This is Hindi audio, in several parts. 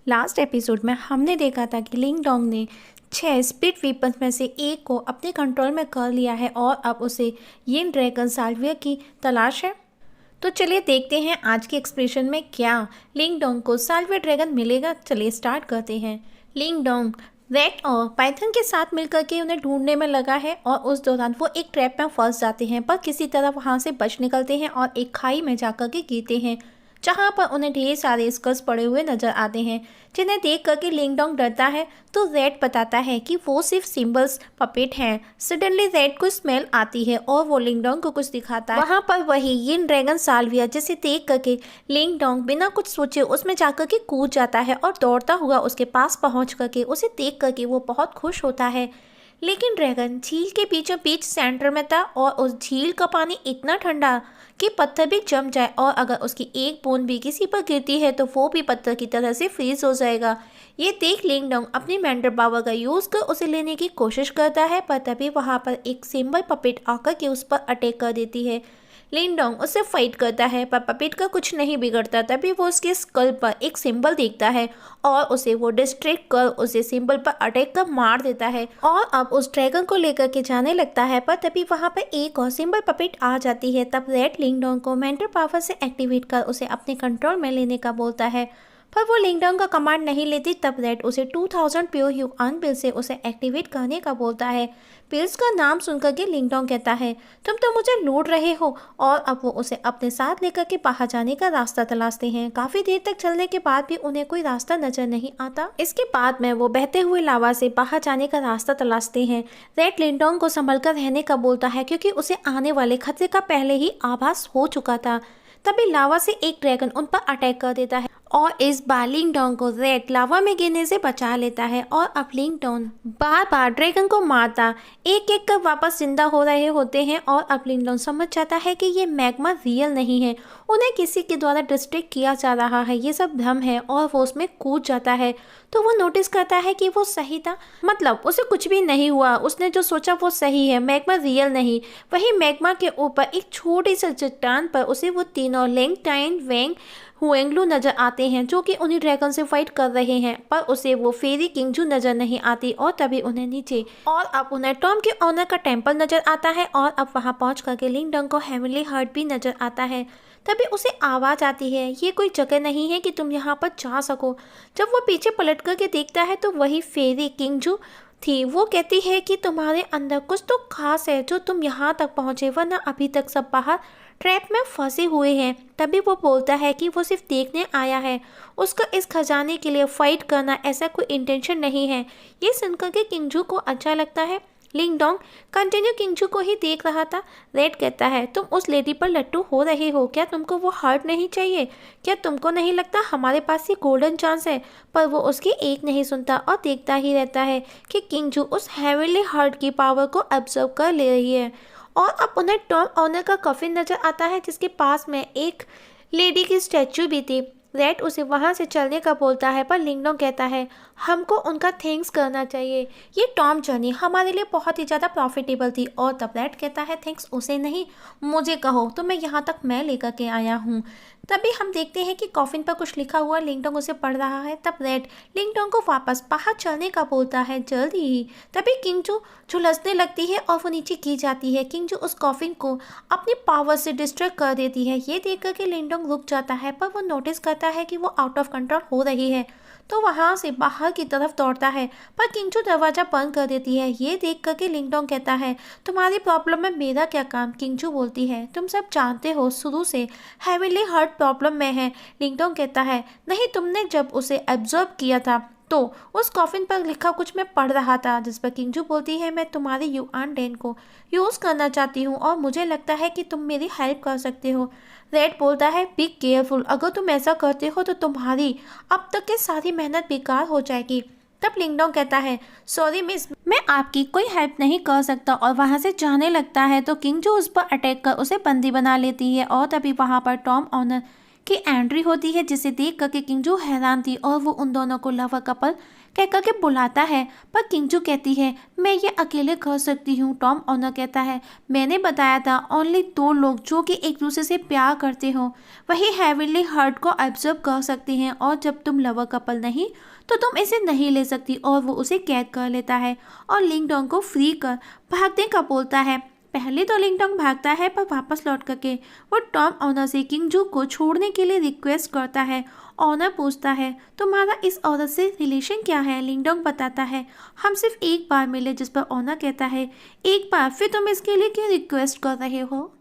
लास्ट एपिसोड में हमने देखा था कि लिंग डोंग ने 6 स्पिरिट वीपन्स में से एक को अपने कंट्रोल में कर लिया है और अब उसे यिन ड्रैगन साल्विया की तलाश है। तो चलिए देखते हैं आज के एक्सप्रेशन में क्या लिंग डोंग को साल्विया ड्रैगन मिलेगा। चलिए स्टार्ट करते हैं। लिंग डोंग रैट और पाइथन के साथ मिलकर के उन्हें ढूंढने में लगा है और उस दौरान वो एक ट्रैप में फंस जाते हैं, पर किसी तरह वहां से बच निकलते हैं और एक खाई में जाकर के गिरते हैं, जहां पर उन्हें ढेर सारे स्कल्स पड़े हुए नजर आते हैं, जिन्हें देख करके लिंग डोंग डरता है। तो रेड बताता है कि वो सिर्फ सिंबल्स पपेट हैं। सडनली रेड को स्मेल आती है और वो लिंग डोंग को कुछ दिखाता है। वहां पर वही यिन ड्रैगन साल्विया, जिसे देख करके लिंग डोंग बिना कुछ सोचे उसमें जाकर के कूद जाता है और दौड़ता हुआ उसके पास पहुंच करके उसे देख करके वो बहुत खुश होता है। लेकिन ड्रैगन झील के बीचों बीच सेंटर में था और उस झील का पानी इतना ठंडा कि पत्थर भी जम जाए और अगर उसकी एक बूंद भी किसी पर गिरती है तो वो भी पत्थर की तरह से फ्रीज हो जाएगा। ये देख लिंग डोंग अपनी मेंटर पावर का यूज कर उसे लेने की कोशिश करता है, पर तभी वहां पर एक सिंबल पपेट आकर के उस पर अटैक कर देती है। लिंग डोंग उससे फाइट करता है पर पपेट का कुछ नहीं बिगड़ता। तभी वो उसके स्कल पर एक सिंबल देखता है और उसे वो डिस्ट्रैक्ट कर उसे सिंबल पर अटैक कर मार देता है और अब उस ड्रैगन को लेकर के जाने लगता है। पर तभी वहां पर एक और सिंबल पपेट आ जाती है। तब रेड लिंग डोंग को मेंटल पावर से एक्टिवेट कर उसे अपने कंट्रोल में लेने का बोलता है, पर वो लिंग डोंग का कमांड नहीं लेती। तब रेड उसे 2000 प्योर ह्यूआन बिल से उसे एक्टिवेट करने का बोलता है। पिल्स का नाम सुनकर के लिंग डोंग कहता है, तुम तो मुझे लूट रहे हो, और अब वो उसे अपने साथ लेकर के बाहर जाने का रास्ता तलाशते हैं। काफी देर तक चलने के बाद भी उन्हें कोई रास्ता नजर नहीं आता। इसके बाद में वो बहते हुए लावा से बाहर जाने का रास्ता तलाशते हैं। रेड लिंग डोंग को संभल कर रहने का बोलता है क्योंकि उसे आने वाले खतरे का पहले ही आभास हो चुका था। तभी लावा से एक ड्रैगन उन पर अटैक कर देता है और इस बार लिंग डोंग को रेड लावा में गिरने से बचा लेता है। और अब लिंग डोंग बार बार ड्रैगन को मारता एक एक कर वापस जिंदा हो रहे होते हैं और अब लिंग डोंग समझ जाता है कि ये मैग्मा रियल नहीं है, उन्हें किसी के द्वारा डिस्ट्रैक्ट किया जा रहा है, ये सब भ्रम है, और वो उसमें कूद जाता है। तो वो नोटिस करता है कि वो सही था, मतलब उसे कुछ भी नहीं हुआ, उसने जो सोचा वो सही है, मैग्मा रियल नहीं। वही मैग्मा के ऊपर एक छोटी सी चट्टान पर उसे वो तीनों लेंग टाइन वेंग हुएंगलू नजर आते हैं, जो कि उन्हीं ड्रैगन से फाइट कर रहे हैं, पर उसे वो फेरी किंगजू नजर नहीं आती। और तभी उन्हें नीचे और अब उन्हें टॉम के ऑनर का टेम्पल नजर आता है और अब वहां पहुंच करके लिंग डोंग को हेवनली हार्ट भी नजर आता है। तभी उसे आवाज आती है, ये कोई जगह नहीं है कि तुम यहाँ पर जा सको। जब वो पीछे पलट करके देखता है तो वही फेरी किंगजू थी। वो कहती है कि तुम्हारे अंदर कुछ तो खास है जो तुम यहाँ तक पहुंचे, वरना अभी तक सब बाहर ट्रैप में फंसे हुए हैं। तभी वो बोलता है कि वो सिर्फ देखने आया है, उसका इस खजाने के लिए फाइट करना ऐसा कोई इंटेंशन नहीं है। ये सुनकर के किंगजू को अच्छा लगता है। लिंग डोंग कंटिन्यू किंगजू को ही देख रहा था। रेड कहता है, तुम उस लेडी पर लट्टू हो रहे हो, क्या तुमको वो हार्ट नहीं चाहिए? क्या तुमको नहीं लगता हमारे पास ये गोल्डन चांस है? पर वो उसकी एक नहीं सुनता और देखता ही रहता है कि किंगजू उस हेवनली हार्ट की पावर को ऑब्जर्व कर ले रही है। और अब उन्हें टॉम ऑनर का कफिन नजर आता है, जिसके पास में एक लेडी की स्टैचू भी थी। रेड उसे वहां से चलने का बोलता है, पर लिंग डोंग कहता है, हमको उनका थैंक्स करना चाहिए, ये टॉम जर्नी हमारे लिए बहुत ही ज़्यादा प्रॉफिटेबल थी। और तब रेड कहता है, थैंक्स उसे नहीं, मुझे कहो, तो मैं यहाँ तक मैं लेकर के आया हूँ। तभी हम देखते हैं कि कॉफिन पर कुछ लिखा हुआ लिंग डोंग उसे पढ़ रहा है। तब रेड लिंग डोंग को वापस बाहर चलने का बोलता है, जल्दी ही। तभी किंगजू झुलसने लगती है और वो नीचे गिर जाती है। किंगजू उस कॉफिन को अपनी पावर से डिस्ट्रैक्ट कर देती है। ये देख कर के लिंग डोंग रुक जाता है, पर वो नोटिस करता है कि वो आउट ऑफ कंट्रोल हो रही है, तो वहां से बाहर की तरफ दौड़ता है, पर किंगजू दरवाजा बंद कर देती है। ये देख कर के लिंग डोंग कहता है, तुम्हारी प्रॉब्लम में मेरा क्या काम? किंगजू बोलती है, तुम सब जानते हो शुरू से हेवनली हार्ट प्रॉब्लम में है। लिंग डोंग कहता है, नहीं, तुमने जब उसे एब्जॉर्ब किया था तो उस कॉफिन पर लिखा कुछ मैं पढ़ रहा था। जिस पर किंगजू बोलती है, मैं तुम्हारे यूआन डेन को यूज़ करना चाहती हूँ और मुझे लगता है कि तुम मेरी हेल्प कर सकते हो। रेड बोलता है, बी केयरफुल, अगर तुम ऐसा करते हो तो तुम्हारी अब तक की सारी मेहनत बेकार हो जाएगी। तब लिंग डोंग कहता है, सॉरी मिस, मैं आपकी कोई हेल्प नहीं कर सकता, और वहां से जाने लगता है। तो किंगजू उस पर अटैक कर उसे बंदी बना लेती है और तभी वहां पर टॉम ऑनर कि एंट्री होती है, जिसे देख कर के किंगजू हैरान थी और वो उन दोनों को लवर कपल कह कर के बुलाता है। पर किंगजू कहती है मैं ये अकेले कर सकती हूँ। टॉम ऑनर कहता है मैंने बताया था ओनली 2 लोग जो कि एक दूसरे से प्यार करते हो वही हेवनली हार्ट को ऑब्जर्व कर सकते हैं, और जब तुम लवर कपल नहीं तो तुम इसे नहीं ले सकती। और वो उसे कैद कर लेता है और लिंग डोंग को फ्री कर भागने का बोलता है। पहले तो लिंग डोंग भागता है, पर वापस लौट करके वो टॉम ऑनर से किंगजू को छोड़ने के लिए रिक्वेस्ट करता है। ऑनर पूछता है तुम्हारा इस औरत से रिलेशन क्या है। लिंग डोंग बताता है हम सिर्फ एक बार मिले, जिस पर ऑनर कहता है एक बार, फिर तुम इसके लिए क्यों रिक्वेस्ट कर रहे हो।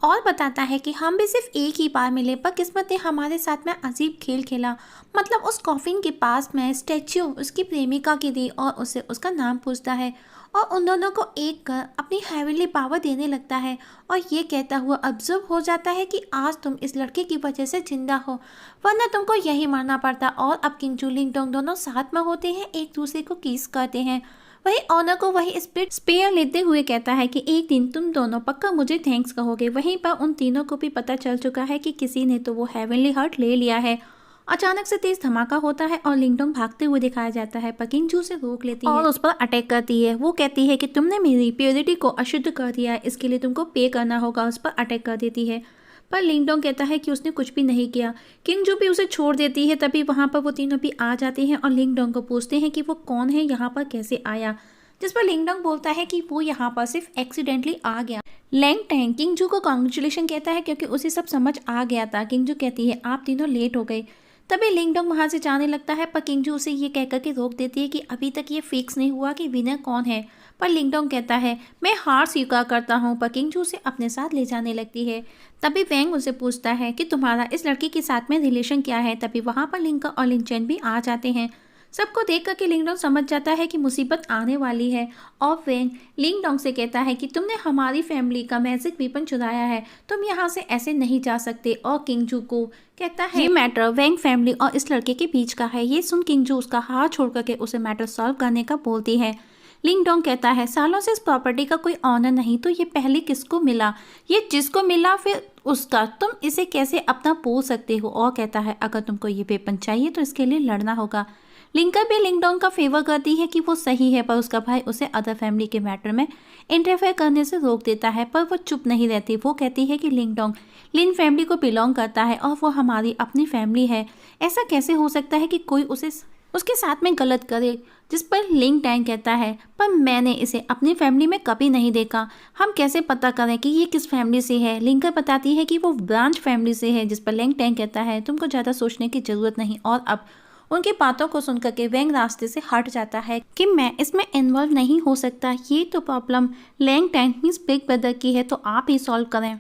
और बताता है कि हम भी सिर्फ एक ही बार मिले, पर किस्मत ने हमारे साथ में अजीब खेल खेला। मतलब उस कॉफिन के पास में स्टैच्यू उसकी प्रेमिका की दी और उसे उसका नाम पूछता है और उन दोनों को एक कर अपनी हेवनली पावर देने लगता है और ये कहता हुआ ऑब्जर्व हो जाता है कि आज तुम इस लड़के की वजह से जिंदा हो, वरना तुमको यही मरना पड़ता। और अब किंगजू लिंग डोंग दोनों साथ में होते हैं, एक दूसरे को किस करते हैं। वही ऑनर को वही स्पिरिट स्पेयर लेते हुए कहता है कि एक दिन तुम दोनों पक्का मुझे थैंक्स कहोगे। वहीं पर उन तीनों को भी पता चल चुका है कि किसी ने तो वो हेवनली हार्ट ले लिया है। अचानक से तेज धमाका होता है और लिंग डोंग भागते हुए दिखाया जाता है, पर किंगजू से रोक लेती है और उस पर अटैक करती है। वो कहती है कि तुमने मेरी प्योरिटी को अशुद्ध कर दिया है, इसके लिए तुमको पे करना होगा। उस पर अटैक कर देती है, पर लिंग डोंग कहता है कि उसने कुछ भी नहीं किया। किंगजू भी उसे छोड़ देती है। तभी वहाँ पर वो तीनों भी आ जाते हैं और लिंग डोंग को पूछते हैं कि वो कौन है, यहाँ पर कैसे आया। जिस पर लिंग डोंग बोलता है कि वो यहाँ पर सिर्फ एक्सीडेंटली आ गया। लैंग टैंग किंगजू को कॉन्ग्रेचुलेशन कहता है क्योंकि उसे सब समझ आ गया था। किंगजू कहती है आप तीनों लेट हो गए। तभी लिंग डोंग वहाँ से जाने लगता है, पर किंगजू उसे ये कहकर के रोक देती है कि अभी तक ये फिक्स नहीं हुआ कि विनर कौन है। पर लिंग डोंग कहता है मैं हार स्वीकार करता हूँ, पर किंगजू उसे अपने साथ ले जाने लगती है। तभी वैंग उसे पूछता है कि तुम्हारा इस लड़की के साथ में रिलेशन क्या है। तभी वहाँ पर लिंग और लिंग चैन भी आ जाते हैं। सबको देख करके लिंग डोंग समझ जाता है कि मुसीबत आने वाली है और वैंग लिंग डोंग से कहता है कि तुमने हमारी फैमिली का मैजिक वेपन चुराया है, तुम यहाँ से ऐसे नहीं जा सकते। और किंगजू को कहता है ये मैटर वैंग फैमिली और इस लड़के के बीच का है। ये सुन किंगजू उसका हाथ छोड़ करके उसे मैटर सॉल्व करने का बोलती है। लिंग डोंग कहता है सालों से इस प्रॉपर्टी का कोई ऑनर नहीं, तो ये पहले किसको मिला, ये जिसको मिला फिर उसका, तुम इसे कैसे अपना बोल सकते हो। और कहता है अगर तुमको ये वेपन चाहिए तो इसके लिए लड़ना होगा। लिंकर भी लिंग डोंग का फेवर करती है कि वो सही है, पर उसका भाई उसे अदर फैमिली के मैटर में इंटरफेयर करने से रोक देता है। पर वो चुप नहीं रहती। वो कहती है कि लिंग डोंग लिन फैमिली को बिलोंग करता है और वो हमारी अपनी फैमिली है। ऐसा कैसे हो सकता है कि कोई उसे उसके साथ में गलत करे। जिस पर लिंग टैंग कहता है पर मैंने इसे अपनी फैमिली में कभी नहीं देखा, हम कैसे पता करें कि ये किस फैमिली से है। लिंकर बताती है कि वो ब्रांच फैमिली से है। जिस पर लिंग टैंग कहता है तुमको ज़्यादा सोचने की ज़रूरत नहीं। और अब उनकी बातों को सुनकर के वैंग रास्ते से हट जाता है कि मैं इसमें इन्वॉल्व नहीं हो सकता। ये तो प्रॉब्लम लैंग टैंग मींस बिग ब्रदर की है, तो आप ही सॉल्व करें।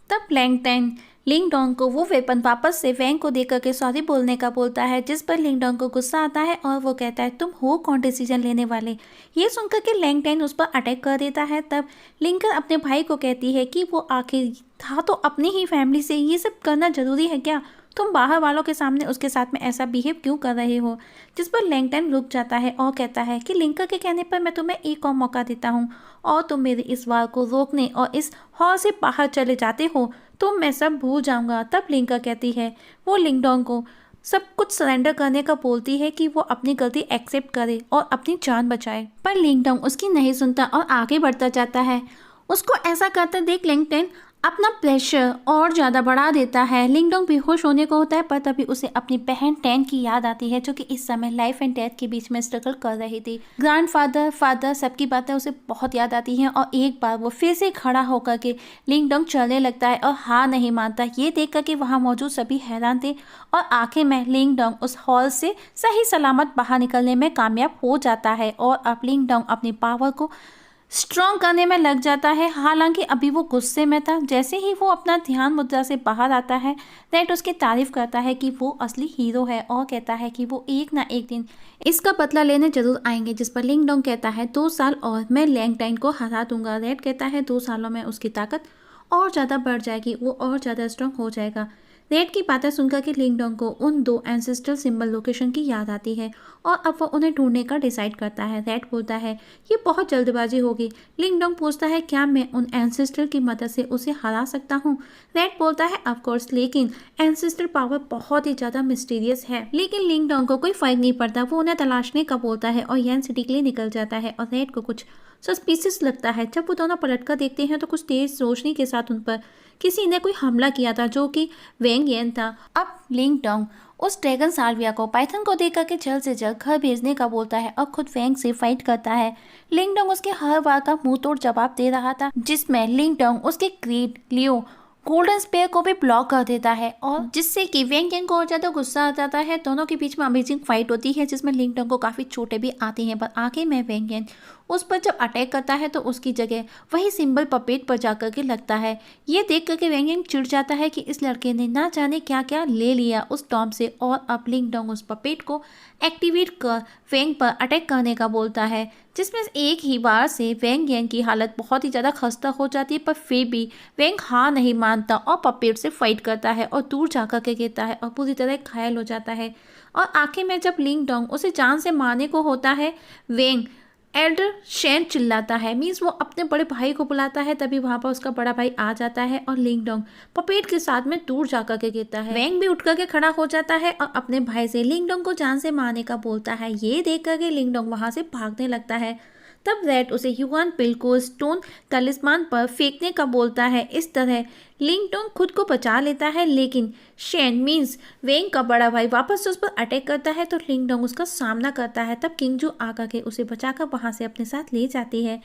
तब लैंग टैंग लिंग डोंग को वो वेपन वापस से वैंग को देकर के सॉरी बोलने का बोलता है। जिस पर लिंग डोंग को गुस्सा आता है और वो कहता है तुम हो कौन डिसीजन लेने वाले। ये सुनकर के लैंग टैंग उस पर अटैक कर देता है। तब लिंकर अपने भाई को कहती है कि वो आखिर था तो अपनी ही फैमिली से, ये सब करना जरूरी है क्या, तुम बाहर वालों के सामने उसके साथ में ऐसा बिहेव क्यों कर रहे हो। जिस पर लैंग टैंग रुक जाता है और कहता है कि लिंकर के कहने पर मैं तुम्हें एक और मौका देता हूँ और तुम मेरे इस वार को रोकने और इस हॉल से बाहर चले जाते हो तो मैं सब भूल जाऊंगा। तब लिंकर कहती है वो लिंग डोंग को सब कुछ सरेंडर करने का बोलती है कि वो अपनी गलती एक्सेप्ट करे और अपनी जान बचाए। पर लिंग डोंग उसकी नहीं सुनता और आगे बढ़ता जाता है। उसको ऐसा करते देख लिंग टैंग अपना प्रेशर और ज़्यादा बढ़ा देता है। लिंग डोंग बेहोश होने को होता है, पर तभी उसे अपनी बहन टैंग की याद आती है जो कि इस समय लाइफ एंड डेथ के बीच में स्ट्रगल कर रही थी। ग्रैंडफादर फादर सबकी बातें उसे बहुत याद आती हैं और एक बार वो फिर से खड़ा होकर के लिंग डोंग चलने लगता है और हार नहीं मानता। ये देख कर के वहाँ मौजूद सभी हैरान थे और आखिर में लिंग डोंग उस हॉल से सही सलामत बाहर निकलने में कामयाब हो जाता है और अब लिंग डोंग अपनी पावर को स्ट्रॉन्ग करने में लग जाता है। हालांकि अभी वो गुस्से में था। जैसे ही वो अपना ध्यान मुद्रा से बाहर आता है रेड उसकी तारीफ करता है कि वो असली हीरो है और कहता है कि वो एक ना एक दिन इसका बदला लेने जरूर आएंगे। जिस पर लिंग डोंग कहता है 2 साल और मैं लैंग टैंग को हरा दूंगा। रेड कहता है 2 सालों में उसकी ताकत और ज़्यादा बढ़ जाएगी, वो और ज़्यादा स्ट्रॉन्ग हो जाएगा। रेड की बातें सुनकर के लिंग डोंग को उन 2 एंसेस्ट्रल सिंबल लोकेशन की याद आती है और अब वो उन्हें ढूंढने का डिसाइड करता है। रेड बोलता है ये बहुत जल्दबाजी होगी। लिंग डोंग पूछता है क्या मैं उन एंसेस्ट्रल की मदद से उसे हरा सकता हूँ। रेड बोलता है ऑफ कोर्स, लेकिन एंसेस्ट्रल पावर बहुत ही ज़्यादा मिस्टीरियस है। लेकिन लिंग डोंग को कोई फर्क नहीं पड़ता, वो उन्हें तलाशने का बोलता है और येन सिटी के लिए निकल जाता है। और रेड को कुछ सस्पिशियस लगता है। जब वो दोनों पलटकर देखते हैं तो कुछ तेज रोशनी के साथ उन पर किसी ने कोई हमला किया था, जो कि वेंग येन था। अब लिंग डोंग उस ड्रैगन साल्विया को पाइथन को देख करके जल्द से जल्द घर भेजने का बोलता है और खुद वेंग से फाइट करता है। लिंग डोंग उसके हर बार का मुंह तोड़ जवाब दे रहा था, जिसमें लिंग डोंग उसके क्रीड लियो गोल्डन स्पेयर को भी ब्लॉक कर देता है और जिससे कि वेंग येन को और ज्यादा गुस्सा आ जाता है। दोनों के बीच में अमेजिंग फाइट होती है जिसमें लिंग डोंग को काफी चोटें भी आती हैं, पर आखिर में वेंग येन उस पर जब अटैक करता है तो उसकी जगह वही सिंबल पपेट पर जाकर के लगता है। ये देख करके वेंग येन चिढ़ जाता है कि इस लड़के ने ना जाने क्या क्या ले लिया उस टॉम से, और अब लिंग डोंग उस पपेट को एक्टिवेट कर वेंग पर अटैक करने का बोलता है, जिसमें एक ही बार से वेंग येन की हालत बहुत ही ज़्यादा खस्ता हो जाती है। पर फिर भी वेंग हार नहीं मानता और पपेट से फाइट करता है और दूर जाकर के गिरता है और पूरी तरह घायल हो जाता है। और आखिर में जब लिंग डोंग उसे जान से मारने को होता है, वेंग एल्डर शेन चिल्लाता है, मीन्स वो अपने बड़े भाई को बुलाता है। तभी वहां पर उसका बड़ा भाई आ जाता है और लिंग डोंग पपेट के साथ में दूर जाकर के गिरता है। वेंग भी उठ करके खड़ा हो जाता है और अपने भाई से लिंग डोंग को जान से मारने का बोलता है। ये देख करके लिंग डोंग वहां से भागने लगता है। तब रेड उसे ह्यूआन पिल को स्टोन तलिस्मान पर फेंकने का बोलता है। इस तरह लिंग डोंग खुद को बचा लेता है, लेकिन शेन मीन्स वेंग का बड़ा भाई वापस से उस पर अटैक करता है तो लिंग डोंग उसका सामना करता है। तब किंगजू आकर के उसे बचाकर वहां से अपने साथ ले जाती है।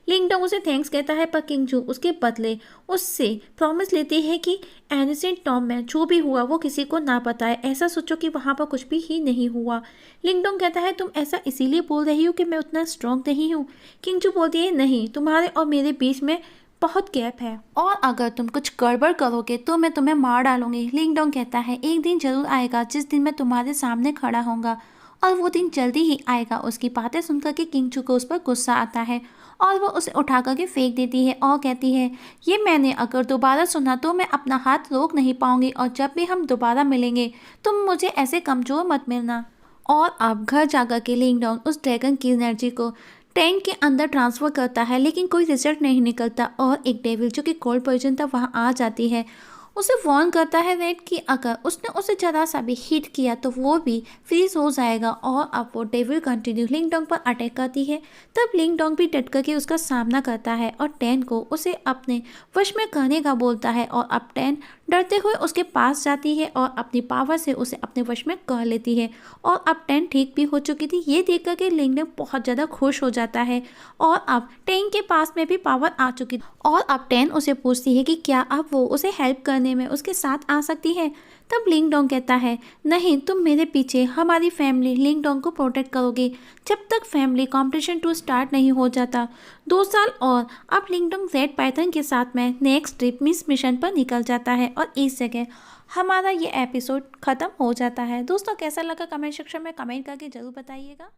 लिंग डोंग उसे थैंक्स कहता है, पर किंगजू उसके बदले उससे प्रॉमिस लेती है कि एनिसेंट टॉम में जो भी हुआ वो किसी को ना बताए, ऐसा सोचो कि वहाँ पर कुछ भी ही नहीं हुआ। लिंग डोंग कहता है तुम ऐसा इसीलिए बोल रही हो कि मैं उतना स्ट्रॉन्ग नहीं हूँ। किंगजू बोलती है नहीं, तुम्हारे और मेरे बीच में बहुत गैप है और अगर तुम कुछ गड़बड़ करोगे तो मैं तुम्हें मार डालूंगी। लिंग डोंग कहता है एक दिन जरूर आएगा जिस दिन मैं तुम्हारे सामने खड़ा होऊंगा, और वो दिन जल्दी ही आएगा। उसकी बातें सुनकर के किंगजू को उस पर गुस्सा आता है और वो उसे उठा करके फेंक देती है और कहती है ये मैंने अगर दोबारा सुना तो मैं अपना हाथ रोक नहीं पाऊंगी, और जब भी हम दोबारा मिलेंगे तुम मुझे ऐसे कमज़ोर मत मिलना। और अब घर जाकर के लिंग डोंग उस ड्रैगन की एनर्जी को टैंक के अंदर ट्रांसफर करता है, लेकिन कोई रिजल्ट नहीं निकलता और एक डेविल जो कि कोल्ड पॉइजन था वहाँ आ जाती है। उसे वार्न करता है रेड कि अगर उसने उसे जरा सा भी हिट किया तो वो भी फ्रीज हो जाएगा। और अब वो डेविल कंटिन्यू लिंग डोंग पर अटैक करती है। तब लिंग डोंग भी डट करके उसका सामना करता है और टैन को उसे अपने वश में करने का बोलता है, और अब टैन डरते हुए उसके पास जाती है और अपनी पावर से उसे अपने वश में कर लेती है। और अब टैन ठीक भी हो चुकी थी। ये देख करके लिंग डोंग बहुत ज़्यादा खुश हो जाता है और अब टैन के पास में भी पावर आ चुकी थी। और अब टैन उसे पूछती है कि क्या अब वो उसे हेल्प करने में उसके साथ आ सकती है। तब लिंग डोंग कहता है नहीं, तुम मेरे पीछे हमारी फैमिली लिंग डोंग को प्रोटेक्ट करोगे जब तक फैमिली कॉम्पिटिशन 2 स्टार्ट नहीं हो जाता। 2 साल और अब लिंग डोंग रेड पाइथन के साथ में नेक्स्ट ट्रिप मिशन पर निकल जाता है और इस जगह हमारा ये एपिसोड ख़त्म हो जाता है। दोस्तों कैसा लगा कमेंट सेक्शन में कमेंट करके ज़रूर बताइएगा।